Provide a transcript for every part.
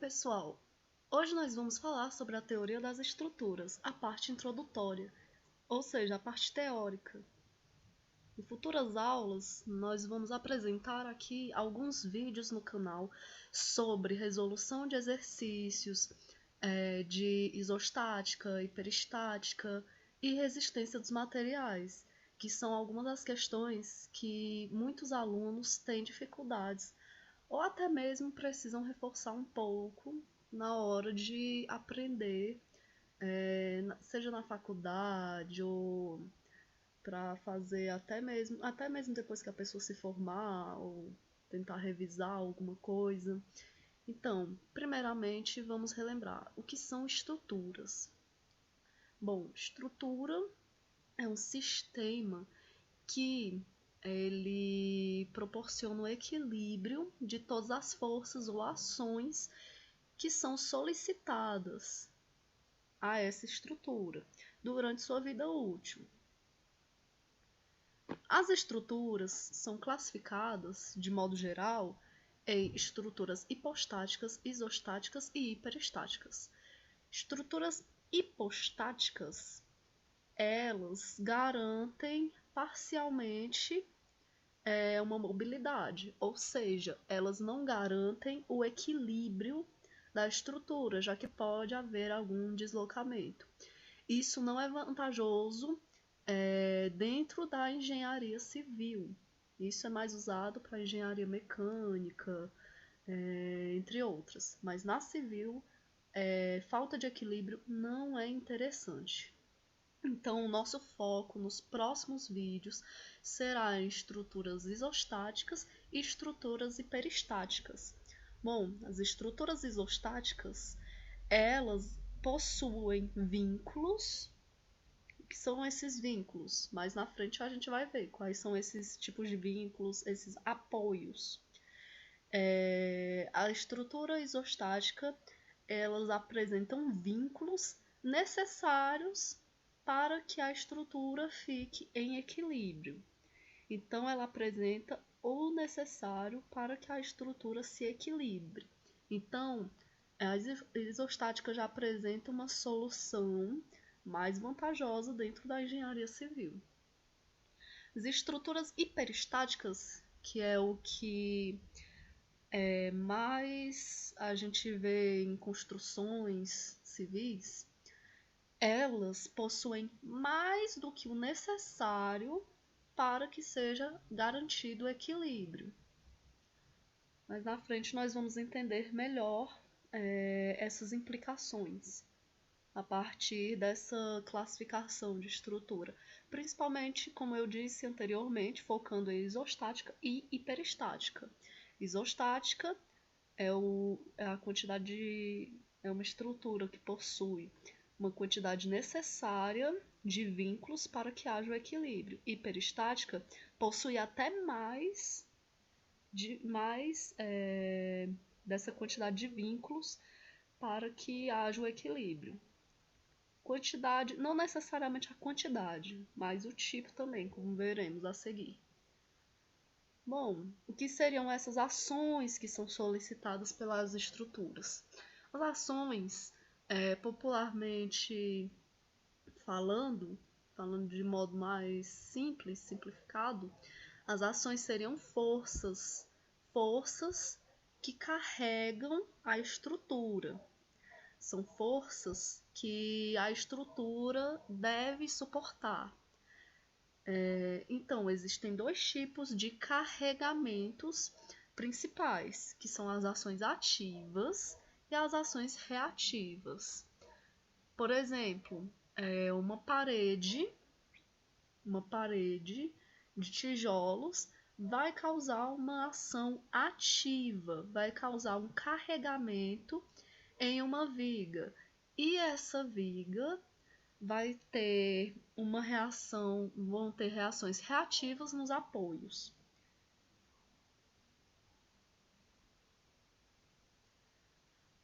pessoal! Hoje nós vamos falar sobre a teoria das estruturas, a parte introdutória, ou seja, a parte teórica. Em futuras aulas, nós vamos apresentar aqui alguns vídeos no canal sobre resolução de exercícios, de isostática, hiperestática e resistência dos materiais, que são algumas das questões que muitos alunos têm dificuldades ou até mesmo precisam reforçar um pouco na hora de aprender, seja na faculdade ou para fazer até mesmo depois que a pessoa se formar ou tentar revisar alguma coisa. Então, primeiramente, vamos relembrar o que são estruturas. Bom, estrutura é um sistema que ele proporciona o equilíbrio de todas as forças ou ações que são solicitadas a essa estrutura durante sua vida útil. As estruturas são classificadas, de modo geral, em estruturas hipostáticas, isostáticas e hiperestáticas. Estruturas hipostáticas, elas garantem parcialmente uma mobilidade, ou seja, elas não garantem o equilíbrio da estrutura, já que pode haver algum deslocamento. Isso não é vantajoso dentro da engenharia civil. Isso é mais usado para engenharia mecânica, entre outras. Mas na civil, falta de equilíbrio não é interessante. Então, o nosso foco nos próximos vídeos será em estruturas isostáticas e estruturas hiperestáticas. Bom, as estruturas isostáticas, elas possuem vínculos. O que são esses vínculos? Mais na frente a gente vai ver quais são esses tipos de vínculos, esses apoios. A estrutura isostática, elas apresentam vínculos necessários para que a estrutura fique em equilíbrio. Então, ela apresenta o necessário para que a estrutura se equilibre. Então, a isostática já apresenta uma solução mais vantajosa dentro da engenharia civil. As estruturas hiperestáticas, que é o que mais a gente vê em construções civis, elas possuem mais do que o necessário para que seja garantido o equilíbrio. Mas na frente nós vamos entender melhor essas implicações a partir dessa classificação de estrutura. Principalmente, como eu disse anteriormente, focando em isostática e hiperestática. Isostática é uma estrutura que possui uma quantidade necessária de vínculos para que haja o equilíbrio. Hiperestática possui até mais dessa quantidade de vínculos para que haja o equilíbrio. Quantidade, não necessariamente a quantidade, mas o tipo também, como veremos a seguir. Bom, o que seriam essas ações que são solicitadas pelas estruturas? As ações, popularmente falando de modo mais simples, simplificado, as ações seriam forças que carregam a estrutura. São forças que a estrutura deve suportar. Então, existem dois tipos de carregamentos principais, que são as ações ativas e as ações reativas. Por exemplo, uma parede de tijolos vai causar uma ação ativa, vai causar um carregamento em uma viga. E essa viga vai ter vão ter reações reativas nos apoios.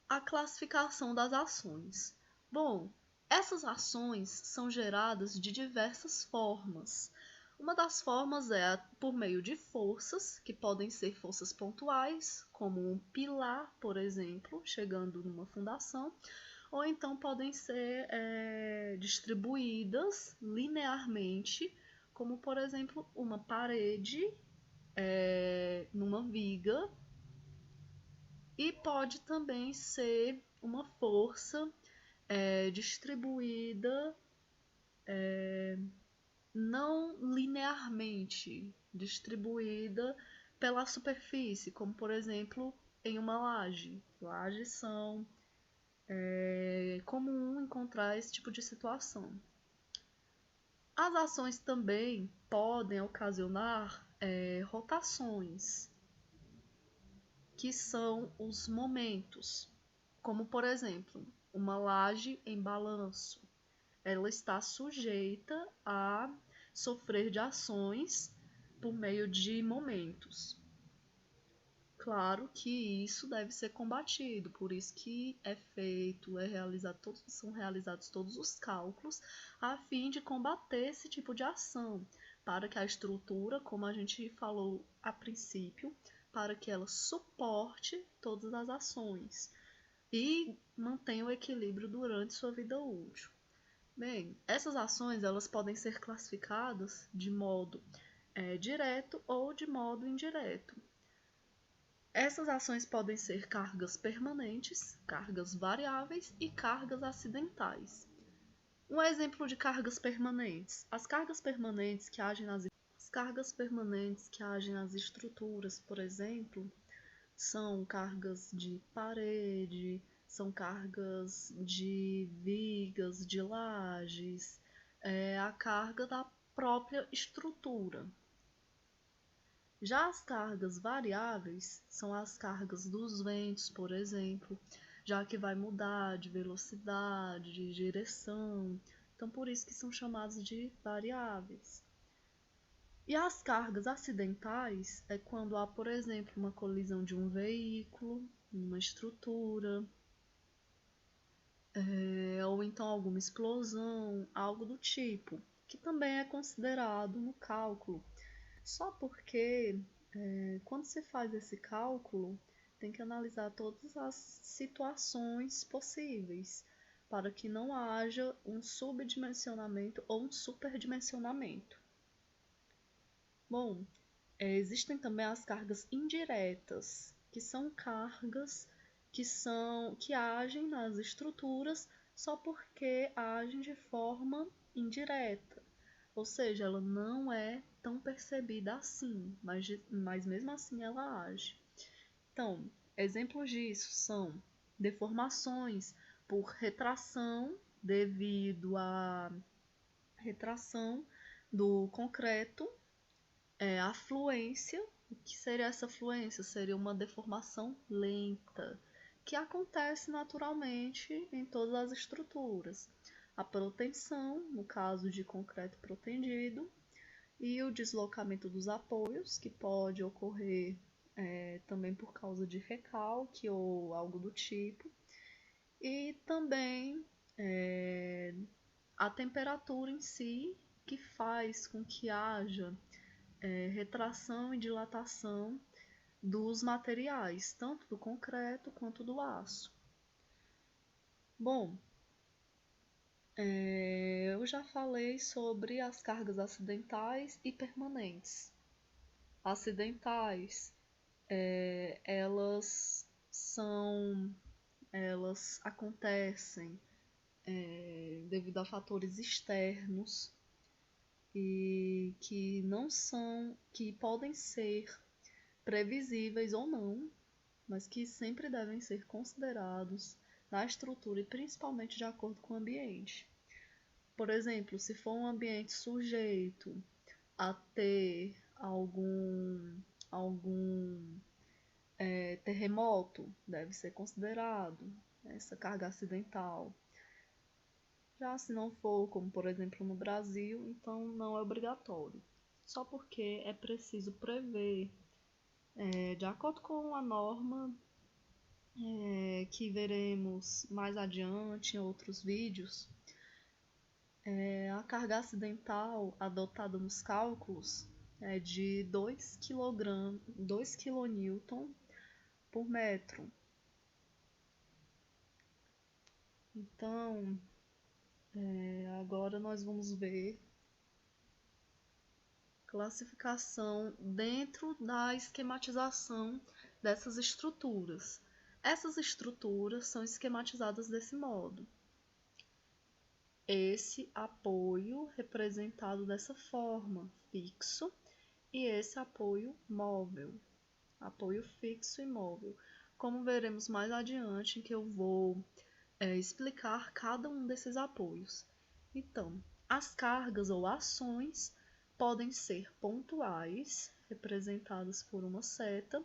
A classificação das ações. Bom, essas ações são geradas de diversas formas. Uma das formas é por meio de forças, que podem ser forças pontuais, como um pilar, por exemplo, chegando numa fundação, ou então podem ser distribuídas linearmente, como por exemplo uma parede numa viga, e pode também ser uma força distribuída não linearmente, distribuída pela superfície, como por exemplo em uma laje. Lajes são comum encontrar esse tipo de situação. As ações também podem ocasionar rotações, que são os momentos, como por exemplo, uma laje em balanço. Ela está sujeita a sofrer de ações por meio de momentos. Claro que isso deve ser combatido, por isso que são realizados todos os cálculos a fim de combater esse tipo de ação, para que a estrutura, como a gente falou a princípio, para que ela suporte todas as ações e mantenha o equilíbrio durante sua vida útil. Bem, essas ações elas podem ser classificadas de modo direto ou de modo indireto. Essas ações podem ser cargas permanentes, cargas variáveis e cargas acidentais. Um exemplo de cargas permanentes. As cargas permanentes que agem nas estruturas, por exemplo, são cargas de parede, são cargas de vigas, de lajes, a carga da própria estrutura. Já as cargas variáveis são as cargas dos ventos, por exemplo, já que vai mudar de velocidade, de direção, então por isso que são chamados de variáveis. E as cargas acidentais é quando há, por exemplo, uma colisão de um veículo, uma estrutura, ou então alguma explosão, algo do tipo, que também é considerado no cálculo. Só porque quando se faz esse cálculo, tem que analisar todas as situações possíveis, para que não haja um subdimensionamento ou um superdimensionamento. Bom, existem também as cargas indiretas, que são cargas que agem nas estruturas só porque agem de forma indireta. Ou seja, ela não é tão percebida assim, mas mesmo assim ela age. Então, exemplos disso são deformações por retração devido à retração do concreto, a fluência. O que seria essa fluência? Seria uma deformação lenta, que acontece naturalmente em todas as estruturas. A protensão, no caso de concreto protendido, e o deslocamento dos apoios, que pode ocorrer também por causa de recalque ou algo do tipo, e também a temperatura em si, que faz com que haja retração e dilatação dos materiais, tanto do concreto quanto do aço. Bom, eu já falei sobre as cargas acidentais e permanentes. Acidentais, elas acontecem devido a fatores externos e que podem ser previsíveis ou não, mas que sempre devem ser considerados na estrutura e principalmente de acordo com o ambiente. Por exemplo, se for um ambiente sujeito a ter algum terremoto, deve ser considerado essa carga acidental. Já se não for, como por exemplo no Brasil, então não é obrigatório. Só porque é preciso prever, de acordo com a norma que veremos mais adiante em outros vídeos, A carga acidental adotada nos cálculos é de 2 kN por metro. Então, agora nós vamos ver classificação dentro da esquematização dessas estruturas. Essas estruturas são esquematizadas desse modo. Esse apoio representado dessa forma, fixo, e esse apoio móvel, apoio fixo e móvel. Como veremos mais adiante, em que eu vou explicar cada um desses apoios. Então, as cargas ou ações podem ser pontuais, representadas por uma seta,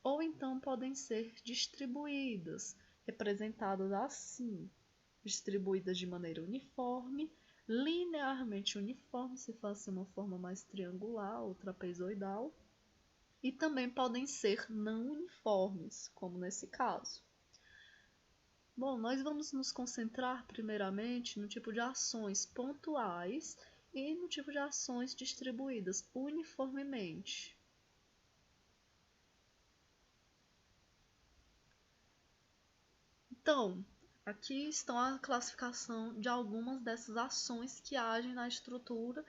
ou então podem ser distribuídas, representadas assim, distribuídas de maneira uniforme, linearmente uniforme, se fosse uma forma mais triangular ou trapezoidal, e também podem ser não uniformes, como nesse caso. Bom, nós vamos nos concentrar primeiramente no tipo de ações pontuais e no tipo de ações distribuídas uniformemente. Então, aqui estão a classificação de algumas dessas ações que agem na estrutura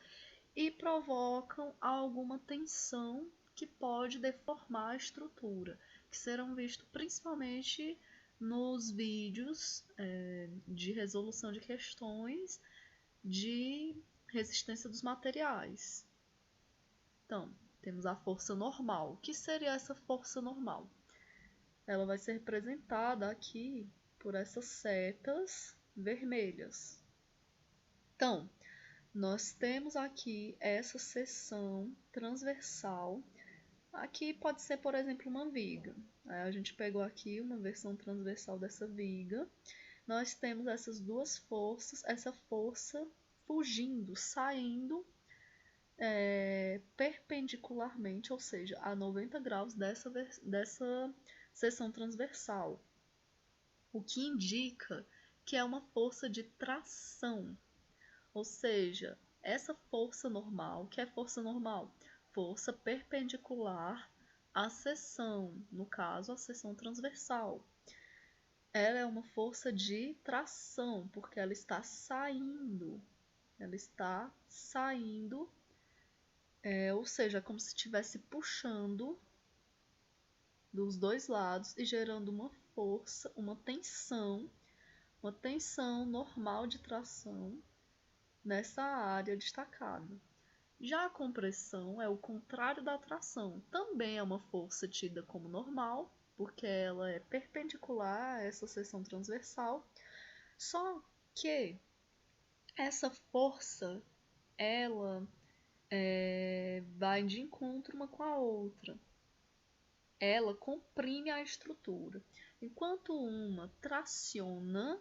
e provocam alguma tensão que pode deformar a estrutura, que serão vistos principalmente nos vídeos de resolução de questões de resistência dos materiais. Então, temos a força normal. O que seria essa força normal? Ela vai ser representada aqui por essas setas vermelhas. Então, nós temos aqui essa seção transversal. Aqui pode ser, por exemplo, uma viga. A gente pegou aqui uma versão transversal dessa viga. Nós temos essas duas forças, essa força fugindo, saindo perpendicularmente, ou seja, a 90 graus dessa seção transversal, o que indica que é uma força de tração, ou seja, essa força normal, que é força normal? Força perpendicular à seção, no caso, a seção transversal. Ela é uma força de tração, porque ela está saindo, ou seja, como se estivesse puxando dos dois lados e gerando uma força, uma tensão normal de tração nessa área destacada. Já a compressão é o contrário da tração, também é uma força tida como normal, porque ela é perpendicular a essa seção transversal, só que essa força, ela vai de encontro uma com a outra. Ela comprime a estrutura. Enquanto uma traciona,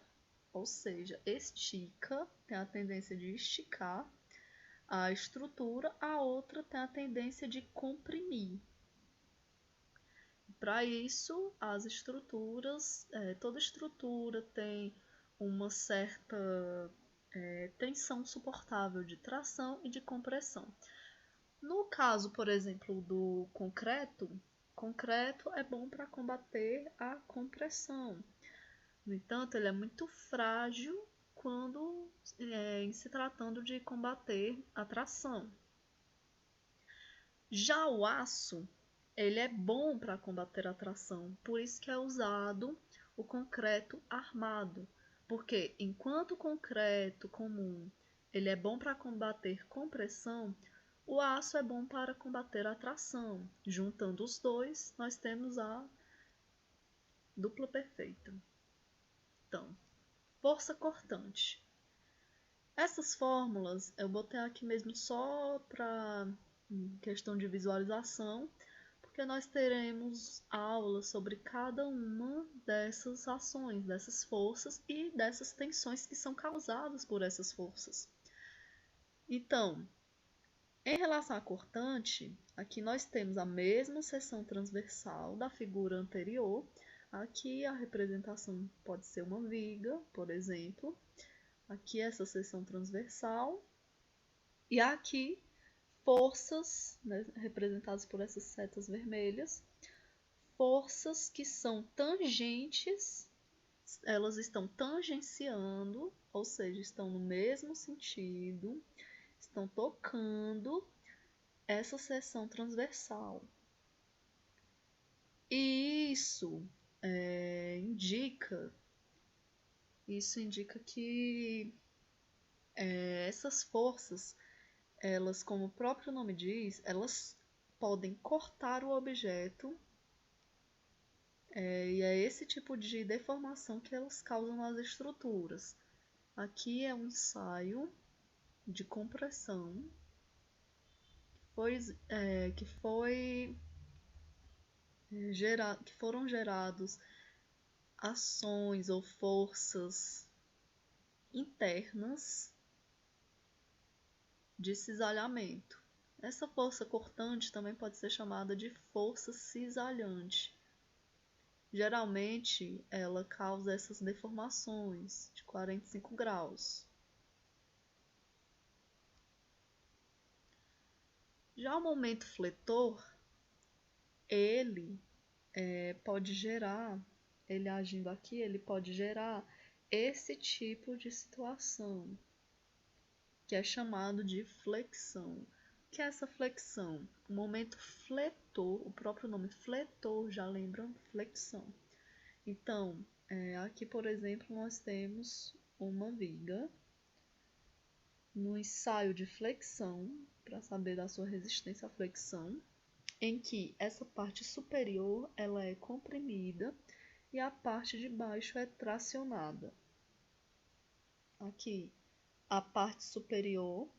ou seja, estica, tem a tendência de esticar a estrutura, a outra tem a tendência de comprimir. Para isso, as estruturas, toda estrutura tem uma certa tensão suportável de tração e de compressão. No caso, por exemplo, do concreto é bom para combater a compressão. No entanto, ele é muito frágil quando em se tratando de combater a tração. Já o aço, ele é bom para combater a tração, por isso que é usado o concreto armado, porque enquanto o concreto comum ele é bom para combater compressão, o aço é bom para combater a tração. Juntando os dois, nós temos a dupla perfeita. Então, força cortante. Essas fórmulas eu botei aqui mesmo só para questão de visualização, porque nós teremos aulas sobre cada uma dessas ações, dessas forças e dessas tensões que são causadas por essas forças. Então, em relação à cortante, aqui nós temos a mesma seção transversal da figura anterior. Aqui a representação pode ser uma viga, por exemplo, Aqui essa seção transversal. E aqui forças, né, representadas por essas setas vermelhas. Forças que são tangentes, elas estão tangenciando, ou seja, estão no mesmo sentido, estão tocando essa seção transversal. E isso indica que essas forças, elas, como o próprio nome diz, elas podem cortar o objeto, e é esse tipo de deformação que elas causam nas estruturas. Aqui é um ensaio de compressão que foram gerados ações ou forças internas de cisalhamento. Essa força cortante também pode ser chamada de força cisalhante. Geralmente, ela causa essas deformações de 45 graus. Já o momento fletor, ele pode gerar, ele agindo aqui, ele pode gerar esse tipo de situação, que é chamado de flexão. O que é essa flexão? O momento fletor, o próprio nome fletor já lembra flexão. Então, aqui, por exemplo, nós temos uma viga no ensaio de flexão, para saber da sua resistência à flexão, em que essa parte superior ela é comprimida e a parte de baixo é tracionada. Aqui, a parte superior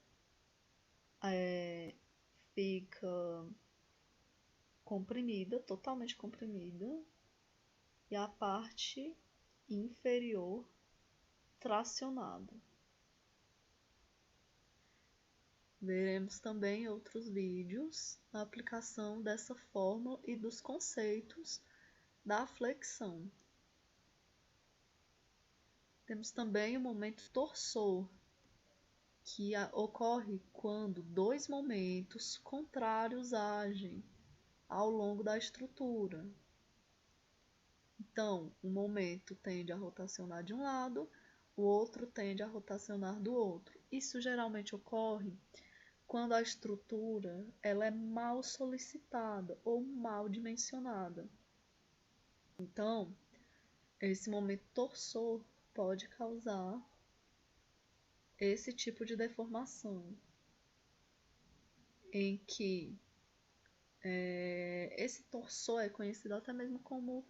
fica comprimida, totalmente comprimida, e a parte inferior tracionada. Veremos também outros vídeos na aplicação dessa fórmula e dos conceitos da flexão. Temos também o momento torsor, que ocorre quando dois momentos contrários agem ao longo da estrutura. Então, um momento tende a rotacionar de um lado, o outro tende a rotacionar do outro. Isso geralmente ocorre quando a estrutura ela é mal solicitada ou mal dimensionada. Então, esse momento torsor pode causar esse tipo de deformação, em que esse torsor é conhecido até mesmo como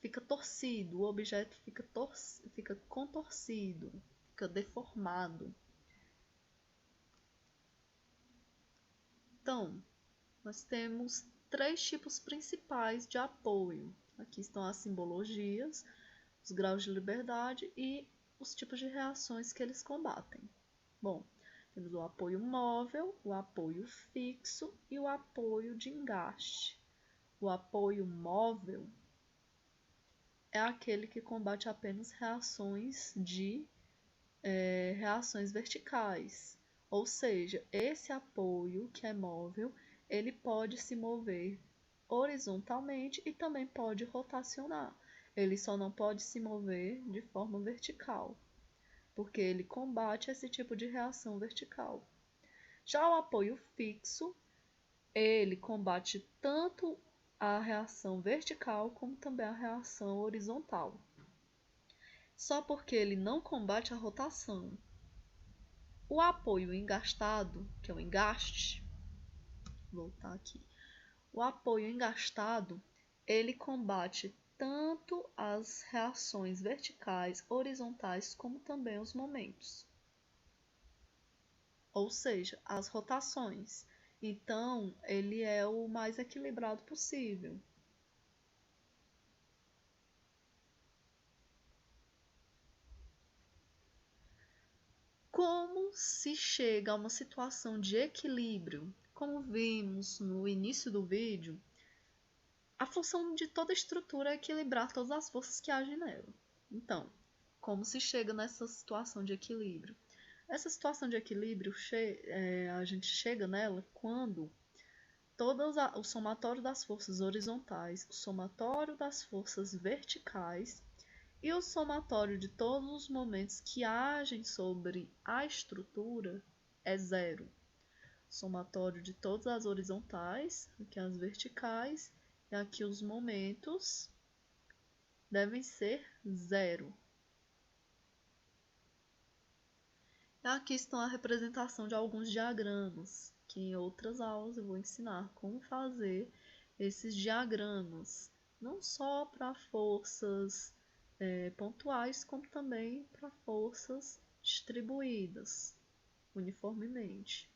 fica torcido, o objeto fica contorcido, fica deformado. Então, nós temos três tipos principais de apoio. Aqui estão as simbologias, os graus de liberdade e os tipos de reações que eles combatem. Bom, temos o apoio móvel, o apoio fixo e o apoio de engaste. O apoio móvel é aquele que combate apenas reações verticais. Ou seja, esse apoio que é móvel, ele pode se mover horizontalmente e também pode rotacionar. Ele só não pode se mover de forma vertical, porque ele combate esse tipo de reação vertical. Já o apoio fixo, ele combate tanto a reação vertical como também a reação horizontal. Só porque ele não combate a rotação. O apoio engastado, que é o engaste, vou voltar aqui. O apoio engastado, ele combate tanto as reações verticais, horizontais, como também os momentos. Ou seja, as rotações. Então, ele é o mais equilibrado possível. Como se chega a uma situação de equilíbrio? Como vimos no início do vídeo, a função de toda estrutura é equilibrar todas as forças que agem nela. Então, como se chega nessa situação de equilíbrio. Essa situação de equilíbrio, a gente chega nela quando o somatório das forças horizontais, o somatório das forças verticais e o somatório de todos os momentos que agem sobre a estrutura é zero. Somatório de todas as horizontais, aqui as verticais, e aqui os momentos devem ser zero. E aqui estão a representação de alguns diagramas, que em outras aulas eu vou ensinar como fazer esses diagramas, não só para forças pontuais, como também para forças distribuídas uniformemente.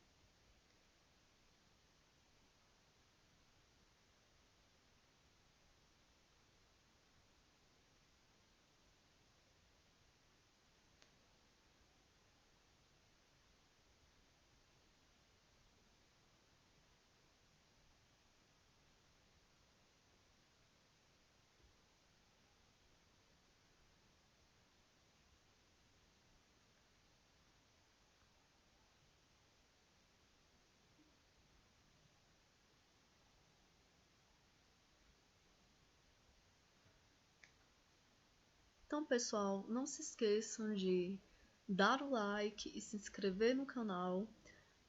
Então, pessoal, não se esqueçam de dar o like e se inscrever no canal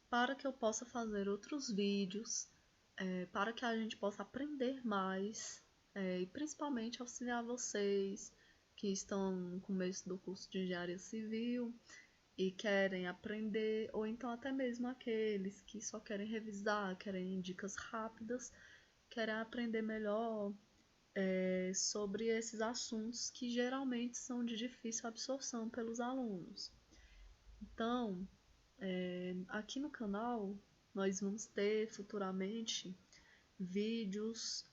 para que eu possa fazer outros vídeos, para que a gente possa aprender mais e principalmente auxiliar vocês que estão no começo do curso de Engenharia Civil e querem aprender, ou então até mesmo aqueles que só querem revisar, querem dicas rápidas, querem aprender melhor sobre esses assuntos que geralmente são de difícil absorção pelos alunos. Então, aqui no canal nós vamos ter futuramente vídeos,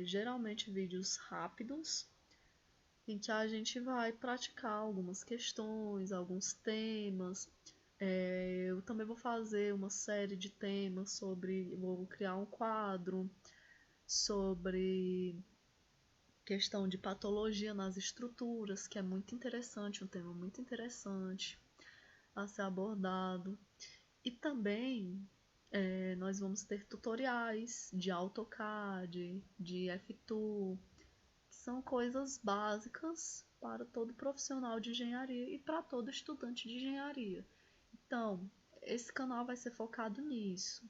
geralmente vídeos rápidos, em que a gente vai praticar algumas questões, alguns temas. Eu também vou fazer uma série de temas vou criar um quadro sobre questão de patologia nas estruturas, que é muito interessante, um tema muito interessante a ser abordado. E também nós vamos ter tutoriais de AutoCAD, de F2, que são coisas básicas para todo profissional de engenharia e para todo estudante de engenharia. Então, esse canal vai ser focado nisso.